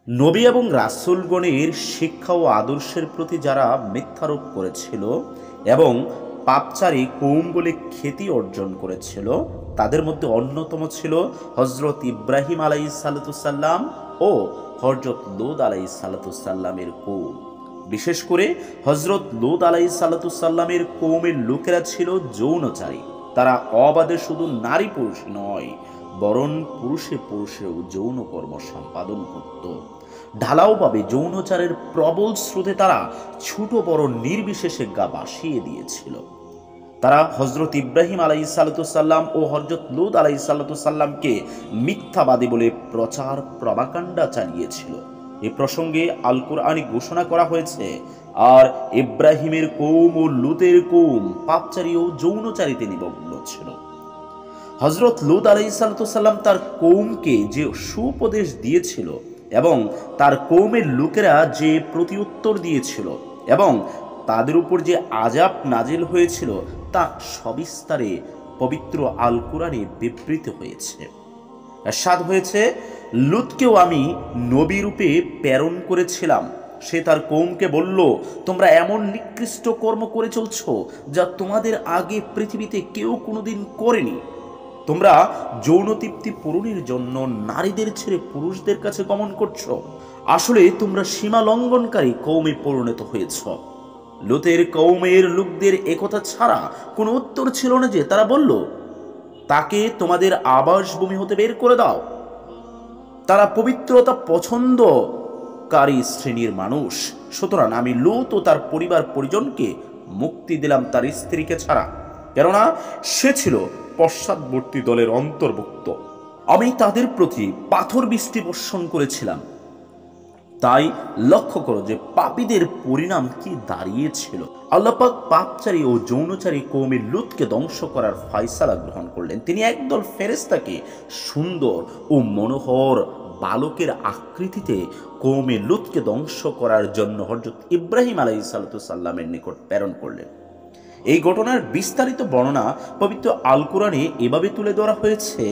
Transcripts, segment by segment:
নবী এবং রাসূলগণের শিক্ষা ও আদর্শের প্রতি যারা মিথ্যারোপ করেছিল এবং পাপচারী কৌম বলে খ্যাতি অর্জন করেছিল, তাদের মধ্যে অন্যতম ছিল হজরত ইব্রাহিম আলাইহিসসালাম ও হজরত লূত আলাইহিসসালামের কৌম। বিশেষ করে হজরত লূত আলাইহিসসালামের কৌমের লোকেরা ছিল যৌনচারী। তারা অবাধে শুধু নারী পুরুষ নয়, বরং পুরুষে পুরুষেও যৌন কর্ম সম্পাদন করত। ঢালাওভাবে যৌনচারের প্রবল স্রোতে তারা ছোট বড় নির্বিশেষে গা ভাসিয়ে দিয়েছিল। তারা হজরত ইব্রাহিম আলাইহিসসালাম ও হজরত লূত আলাইহিসসালামকে মিথ্যাবাদী বলে প্রচার প্রপাগান্ডা চালিয়েছিল। এ প্রসঙ্গে আল কোরআনে ঘোষণা করা হয়েছে, আর ইব্রাহিমের কৌম ও লূতের কৌম পাপচারী ও যৌনচারীতে নিমগ্ন ছিল। হজরত লূত আলাইহিসসালাম তার কৌমকে যে সুপদেশ দিয়েছিল এবং তার কৌমের লোকেরা যে প্রতিউত্তর দিয়েছিল এবং তাদের উপর যে আযাব নাজিল হয়েছিল, তা সবিস্তারে পবিত্র আল কোরআনে বিবৃত হয়েছে। ইরশাদ হয়েছে, লূতকেও আমি নবী রূপে প্রেরণ করেছিলাম। সে তার কৌমকে বলল, তোমরা এমন নিকৃষ্ট কর্ম করে চলছ যা তোমাদের আগে পৃথিবীতে কেউ কোনোদিন করেনি। তোমরা যৌন তৃপ্তি পূরণের জন্য নারীদের ছেড়ে পুরুষদের কাছে গমন করছো। আসলে তোমরা সীমা লঙ্ঘনকারী কৌমে পরিণত হয়েছ। লূতের কৌমের লোকদের একথা ছাড়া কোনো উত্তর ছিল না যে তারা বলল, তাকে তোমাদের আবাসভূমি হতে বের করে দাও। তারা পবিত্রতা পছন্দকারী শ্রেণীর মানুষ। সুতরাং আমি লূত ও তার পরিবার পরিজনকে মুক্তি দিলাম তার স্ত্রীকে ছাড়া, কেননা সে ছিল পশ্চাৎবর্তী দলের অন্তর্ভুক্ত। আমি তাদের প্রতি পাথর বৃষ্টি বর্ষণ করেছিলাম। তাই লক্ষ্য করো যে পাপীদের পরিণাম কি দাঁড়িয়েছিল। আল্লাহ পাক পাপচারী ও যৌনচারী কওমে লূতকে ধ্বংস করার ফয়সালা গ্রহণ করলেন। তিনি একদল ফেরেশতাকে সুন্দর ও মনোহর বালকের আকৃতিতে কওমে লূতকে ধ্বংস করার জন্য হযরত ইব্রাহিম আলাইহিসসালামের নিকট প্রেরণ করলেন। এই ঘটনার বিস্তারিত বর্ণনা পবিত্র আল কোরআনে এভাবে তুলে ধরা হয়েছে,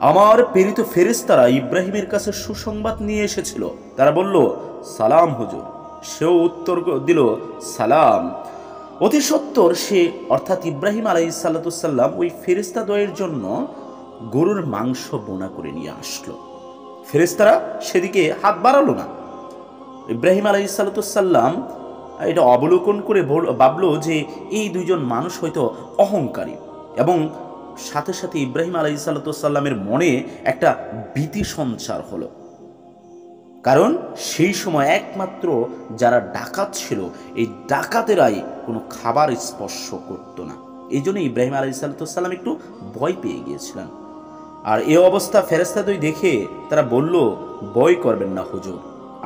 আমার প্রেরিত ফেরেশতারা ইব্রাহিমের কাছে সুসংবাদ নিয়ে এসেছিল। তারা বলল, সালাম হুজুর। সেও উত্তর দিল, সালাম। অতি সত্বর সে অর্থাৎ ইব্রাহিম আলাইহিসসালাম ওই ফেরেশতাদ্বয়ের জন্য গরুর মাংস বোনা করে নিয়ে আসলো। ফেরেশতারা সেদিকে হাত বাড়ালো না। ইব্রাহিম আলাইহিসসালাম এটা অবলোকন করে ভাবলো যে এই দুইজন মানুষ হয়তো অহংকারী, এবং সাথে সাথে ইব্রাহিম আলাইহিসসালামের মনে একটা ভীতি সঞ্চার হলো। কারণ সেই সময় একমাত্র যারা ডাকাত ছিল, এই ডাকাতেরাই কোনো খাবার স্পর্শ করত না। এই জন্য ইব্রাহিম আলাইহিসসালাম একটু ভয় পেয়ে গিয়েছিলেন। আর এই অবস্থা ফেরেশতাদ্বয় দেখে তারা বলল, ভয় করবেন না হুজুর,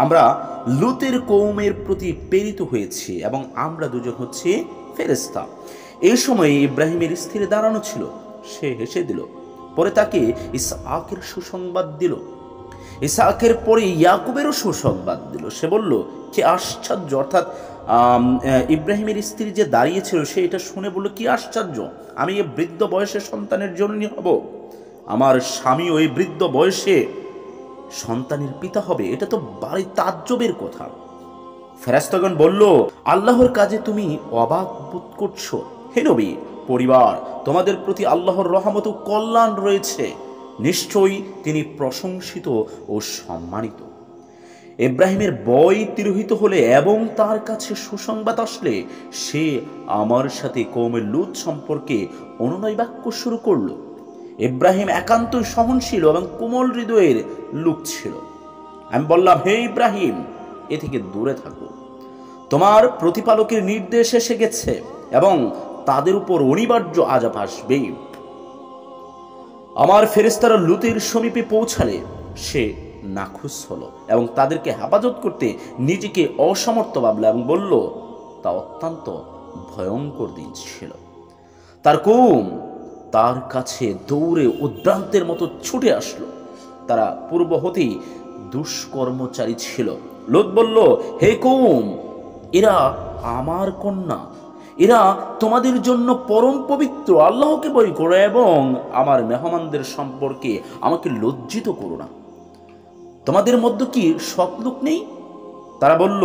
আমরা লূতের কওমের প্রতি প্রেরিত হয়েছি এবং আমরা দুজন হচ্ছে ফেরেশতা। এই সময় ইব্রাহিমের স্ত্রী দাঁড়ানো ছিল। সে হেসে দিল। পরে তাকে ইসহাকের সুসংবাদ দিল। ইসহাকের পরে ইয়াকুবেরও সুসংবাদ দিল। সে বলল, কি আশ্চর্য, অর্থাৎ ইব্রাহিমের স্ত্রী যে দাঁড়িয়েছিল সে এটা শুনে বলল, কি আশ্চর্য, আমি এই বৃদ্ধ বয়সে সন্তানের জননী হব। আমার স্বামী ওই বৃদ্ধ বয়সে সন্তানের পিতা হবে, এটা তো ভারী তাজ্জবের কথা। ফেরেশতাগণ বলল, আল্লাহর কাজে তুমি অবাক বোধ করছো। হে নবী পরিবার, তোমাদের প্রতি আল্লাহর রহমত ও কল্যাণ রয়েছে। নিশ্চয়ই তিনি প্রশংসিত ও সম্মানিত। ইব্রাহিমের ভয় তিরোহিত হলে এবং তার কাছে সুসংবাদ আসলে সে আমার সাথে কওমে লূত সম্পর্কে অনুনয় বাক্য শুরু করলো। ইব্রাহিম একান্তই সহনশীল এবং কোমল হৃদয়ের লোক ছিল। আমি বললাম, হে ইব্রাহিম, এ থেকে দূরে থাকো। তোমার প্রতিপালকের নির্দেশ এসে গেছে এবং তাদের উপর অনিবার্য আযাব আসবে। আমার ফেরেশতারা লূতের সমীপে পৌঁছালে সে নাখুশ হলো এবং তাদেরকে হেফাজত করতে নিজেকে অসমর্থ ভাবল এবং বলল, তা অত্যন্ত ভয়ঙ্কর দিন ছিল। তার কওম তার কাছে দৌড়ে উদ্ভ্রান্তের মতো ছুটে আসলো। তারা পূর্ব হতেই দুষ্কর্মচারী ছিল। লূত বলল, হে কওম, এরা আমার কন্যা, এরা তোমাদের জন্য পরম পবিত্র। আল্লাহকে ভয় করো এবং আমার মেহমানদের সম্পর্কে আমাকে লজ্জিত করো না। তোমাদের মধ্যে কি সৎ লোক নেই? তারা বলল,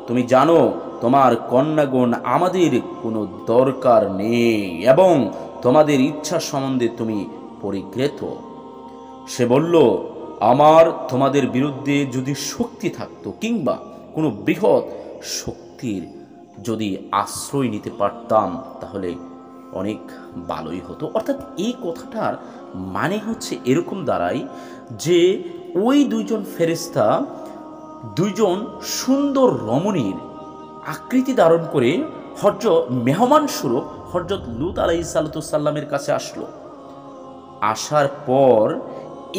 তুমি জানো তোমার কন্যাগণ আমাদের কোনো দরকার নেই এবং তোমাদের ইচ্ছা সম্বন্ধে তুমি পরিগ্রত। সে বলল, আমার তোমাদের বিরুদ্ধে যদি শক্তি থাকতো কিংবা কোনো বৃহৎ শক্তির যদি আশ্রয় নিতে পারতাম তাহলে অনেক ভালোই হতো। অর্থাৎ এই কথাটার মানে হচ্ছে এরকম দাঁড়ায় যে ওই দুইজন ফেরেশতা দুইজন সুন্দর রমণীর আকৃতি ধারণ করে মেহমান স্বরূপ হযরত লূত আলাইহিসসালামের কাছে আসলো। আসার পর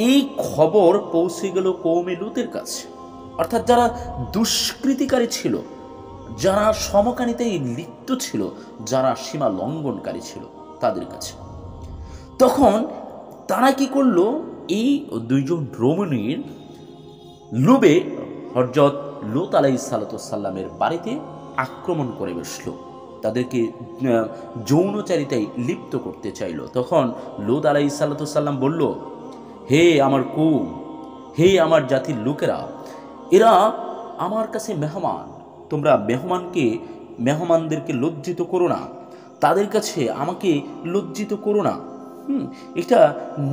এই খবর পৌঁছে গেল কওমে লূতের কাছে, অর্থাৎ যারা দুষ্কৃতিকারী ছিল, যারা সমকামিতায় লিপ্ত ছিল, যারা সীমা লঙ্ঘনকারী ছিল তাদের কাছে। তখন তারা কি করলো, এই দুইজন রমণীর লোভে হযরত লূত আলাইহিসসালামের বাড়িতে আক্রমণ করে বসলো, তাদেরকে যৌনচারিতায় লিপ্ত করতে চাইল। তখন লূত আলাইহিসসালাম বলল, হে আমার কওম, হে আমার জাতির লোকেরা, এরা আমার কাছে মেহমান, তোমরা মেহমানদেরকে লজ্জিত করো না, তাদের কাছে আমাকে লজ্জিত করো না। এটা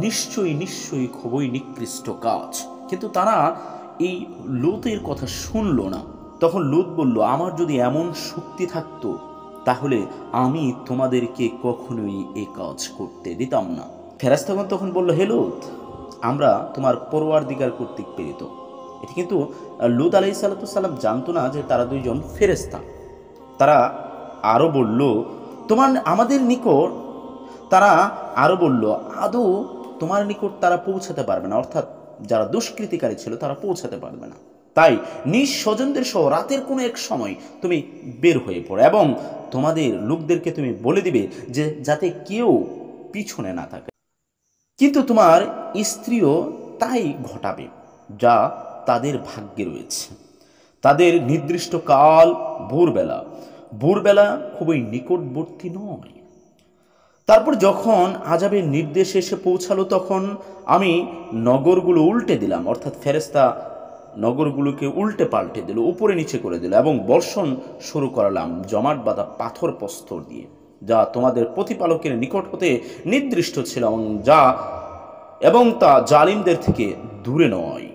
নিশ্চয়ই খুবই নিকৃষ্ট কাজ। কিন্তু তারা এই লূতের কথা শুনল না। তখন লূত বলল, আমার যদি এমন শক্তি থাকতো তাহলে আমি তোমাদেরকে কখনোই এই কাজ করতে দিতাম না। ফেরেশতাগণ তখন বলল, হে লূত, আমরা তোমার পরওয়ারদিগার কর্তৃক প্রেরিত। এটি কিন্তু লূত আলাইহিসসালাম জানতো না যে তারা দুইজন ফেরেশতা। তারা আরও বলল, আমাদের নিকট, তারা আরও বলল, আদৌ তোমার নিকট তারা পৌঁছাতে পারবে না, অর্থাৎ যারা দুষ্কৃতিকারী ছিল তারা পৌঁছাতে পারবে না। তাই নিজ স্বজনদের সহ রাতের কোনো এক সময় তুমি বের হয়ে পড়ো এবং তোমাদের লোকদেরকে তুমি বলে দিবে যে যাতে কেউ পিছনে না থাকে। কিন্তু তোমার স্ত্রীও তাই ঘটাবে যা তাদের ভাগ্যে রয়েছে। তাদের নির্দিষ্ট কাল ভোরবেলা খুবই নিকটবর্তী নয়। তারপর যখন আযাবের নির্দেশ এসে পৌঁছালো তখন আমি নগরগুলো উল্টে দিলাম, অর্থাৎ ফেরেশতা নগরগুলোকে উল্টে পাল্টে দিল, উপরে নিচে করে দিল এবং বর্ষণ শুরু করালাম জমাট বাঁধা পাথর প্রস্তর দিয়ে, যা তোমাদের প্রতিপালকের নিকট হতে নির্দিষ্ট ছিল এবং তা জালিমদের থেকে দূরে নয়।